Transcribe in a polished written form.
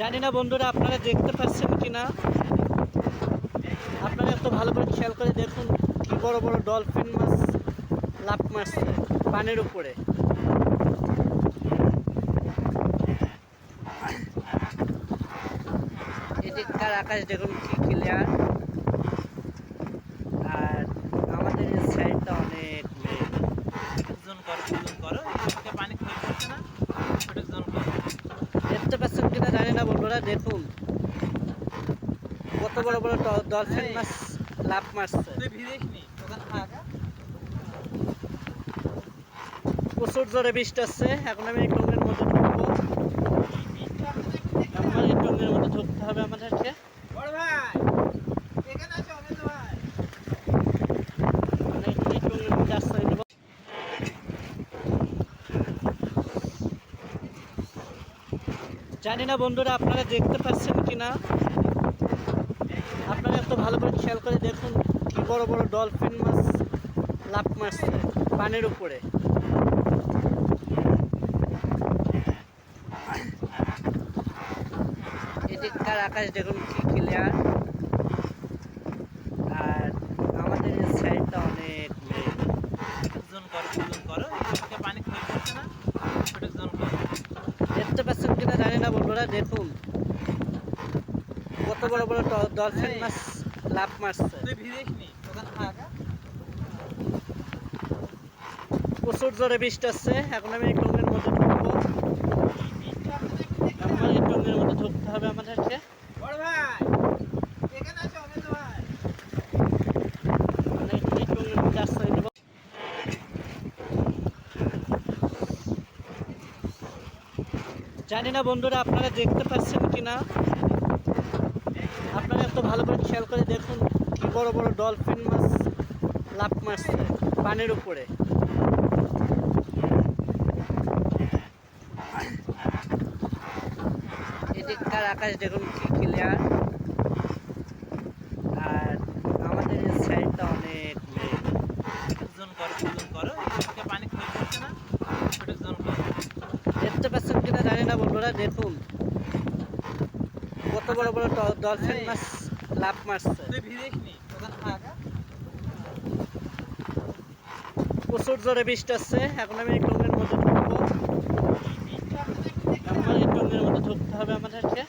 জানি না বন্ধুরা আপনারা দেখতে পাচ্ছেন কিনা, আপনারা এত ভালো করে খেয়াল করে দেখুন কি বড় বড় ডলফিন মাছ লাফ মারছে পানির উপরে। এদিককার আকাশ দেখুন কি ক্লিয়ার, আর আমাদের এই সাইডটা অনেক মেঘ। দেখতে পাচ্ছেন কিনা জানি না বন্ধুরা, দেখুন কত বড় বড় ডলফিন মাছ লাফ মারছে। প্রচুর জোরে বৃষ্টি আসছে। এখন আমি এই টঙ্গের মধ্যে ঢুকবো। এখন এই টঙ্গের মধ্যে ঢুকতে হবে আমাদেরকে। এই টঙ্গের মধ্যে আশ্রয় নেব। জানি না বন্ধুরা আপনারা দেখতে পাচ্ছেন কিনা, আপনারা এত ভালো করে খেয়াল করে দেখুন কি বড় বড় ডলফিন মাছ লাফ মারছে পানির উপরে। এদিককার আকাশ দেখুন কি ক্লিয়ার, আর আমাদের এই সাইডটা অনেক মেঘ। দেখতে পাচ্ছেন কিনা জানি না বন্ধুরা, দেখুন কত বড় বড় ডলফিন মাছ লাফ মারছে। প্রচুর জোরে বৃষ্টি আসছে। এখন আমি এই টঙ্গের মধ্যে ঢুকবো। এখন এই টঙ্গের মধ্যে ঢুকতে হবে আমাদেরকে। এই টঙ্গের মধ্যে আশ্রয় নেব। জানি না বন্ধুরা আপনারা দেখতে পাচ্ছেন কিনা, আপনারা এত ভালো করে খেয়াল করে দেখুন কি বড় বড় ডলফিন মাছ লাফ মারছে পানির উপরে। এদিককার আকাশ দেখুন কি ক্লিয়ার, আর আমাদের এই সাইডটা অনেক মেঘ। দেখতে পাচ্ছেন কিনা জানি না বন্ধুরা, দেখুন কত বড় বড় ডলফিন মাছ লাফ মারছে। প্রচুর জোরে বৃষ্টি আসছে। এখন আমি এই টঙ্গের মধ্যে ঢুকবো। এখন এই টঙ্গের মধ্যে ঢুকতে হবে আমাদেরকে।